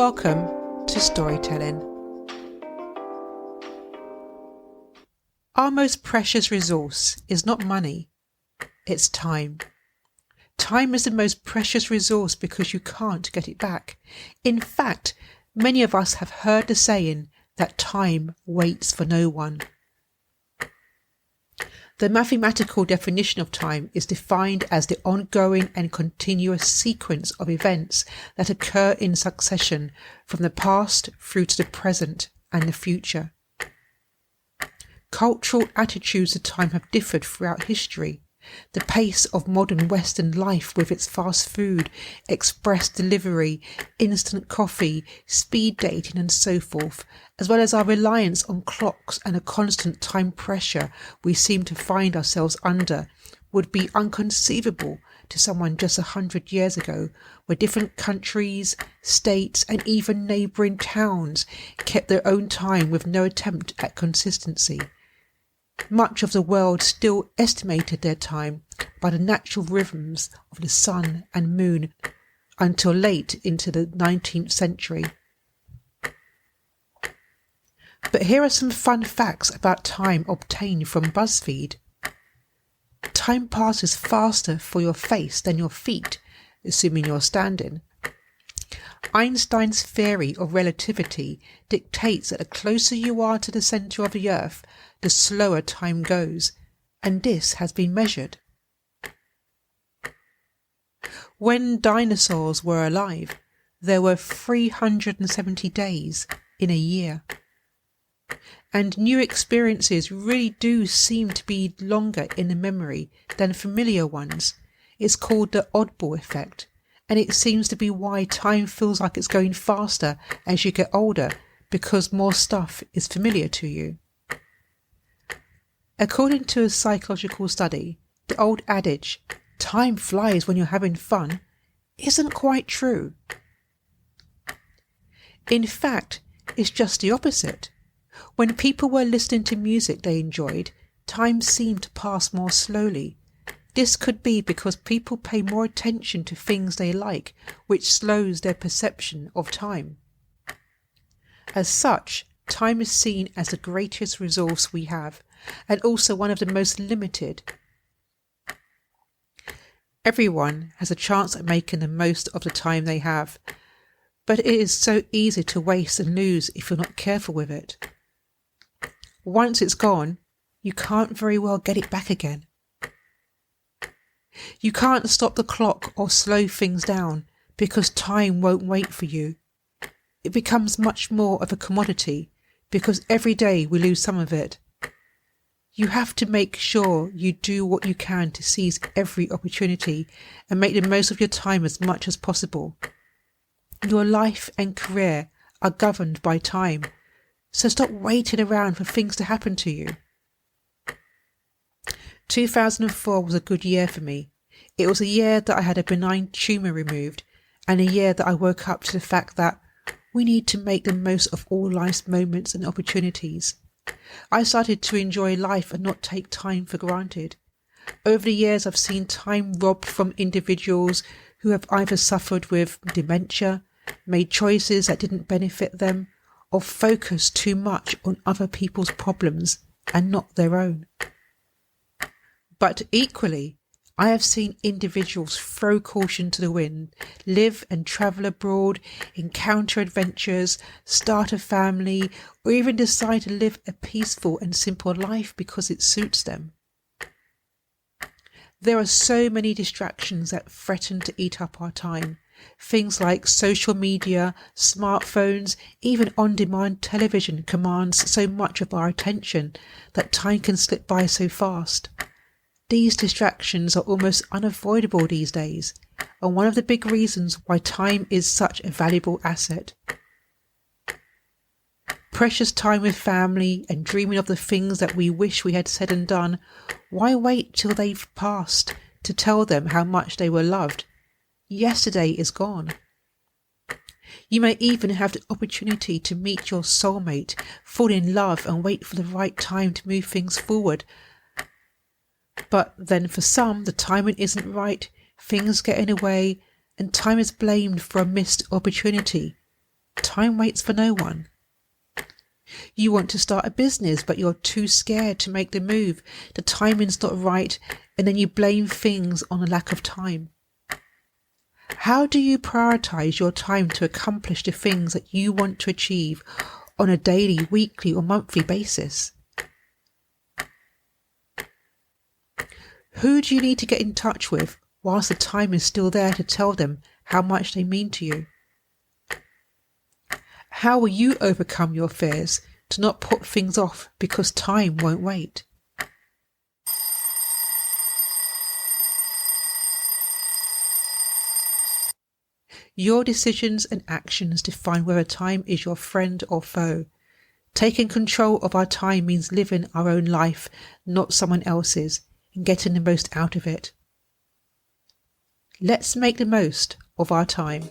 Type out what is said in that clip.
Welcome to Storytelling. Our most precious resource is not money, it's time. Time is the most precious resource because you can't get it back. In fact, many of us have heard the saying that time waits for no one. The mathematical definition of time is defined as the ongoing and continuous sequence of events that occur in succession from the past through to the present and the future. Cultural attitudes to time have differed throughout history. The pace of modern Western life with its fast food, express delivery, instant coffee, speed dating and so forth, as well as our reliance on clocks and a constant time pressure we seem to find ourselves under, would be inconceivable to someone just 100 years ago, where different countries, states and even neighbouring towns kept their own time with no attempt at consistency. Much of the world still estimated their time by the natural rhythms of the sun and moon until late into the 19th century. But here are some fun facts about time obtained from BuzzFeed. Time passes faster for your face than your feet, assuming you're standing. Einstein's theory of relativity dictates that the closer you are to the centre of the Earth, the slower time goes, and this has been measured. When dinosaurs were alive, there were 370 days in a year. And new experiences really do seem to be longer in the memory than familiar ones. It's called the oddball effect, and it seems to be why time feels like it's going faster as you get older, because more stuff is familiar to you. According to a psychological study, the old adage, time flies when you're having fun, isn't quite true. In fact, it's just the opposite. When people were listening to music they enjoyed, time seemed to pass more slowly. This could be because people pay more attention to things they like, which slows their perception of time. As such, time is seen as the greatest resource we have, and also one of the most limited. Everyone has a chance at making the most of the time they have, but it is so easy to waste and lose if you're not careful with it. Once it's gone, you can't very well get it back again. You can't stop the clock or slow things down because time won't wait for you. It becomes much more of a commodity because every day we lose some of it. You have to make sure you do what you can to seize every opportunity and make the most of your time as much as possible. Your life and career are governed by time, so stop waiting around for things to happen to you. 2004 was a good year for me. It was a year that I had a benign tumour removed, and a year that I woke up to the fact that we need to make the most of all life's moments and opportunities. I started to enjoy life and not take time for granted. Over the years I've seen time robbed from individuals who have either suffered with dementia, made choices that didn't benefit them, or focused too much on other people's problems and not their own. But equally, I have seen individuals throw caution to the wind, live and travel abroad, encounter adventures, start a family, or even decide to live a peaceful and simple life because it suits them. There are so many distractions that threaten to eat up our time. Things like social media, smartphones, even on-demand television commands so much of our attention that time can slip by so fast. These distractions are almost unavoidable these days, and one of the big reasons why time is such a valuable asset. Precious time with family and dreaming of the things that we wish we had said and done, why wait till they've passed to tell them how much they were loved? Yesterday is gone. You may even have the opportunity to meet your soulmate, fall in love and wait for the right time to move things forward. But then for some, the timing isn't right, things get in the way, and time is blamed for a missed opportunity. Time waits for no one. You want to start a business, but you're too scared to make the move. The timing's not right, and then you blame things on a lack of time. How do you prioritize your time to accomplish the things that you want to achieve on a daily, weekly, or monthly basis? Who do you need to get in touch with whilst the time is still there to tell them how much they mean to you? How will you overcome your fears to not put things off because time won't wait? Your decisions and actions define whether time is your friend or foe. Taking control of our time means living our own life, not someone else's, and getting the most out of it. Let's make the most of our time.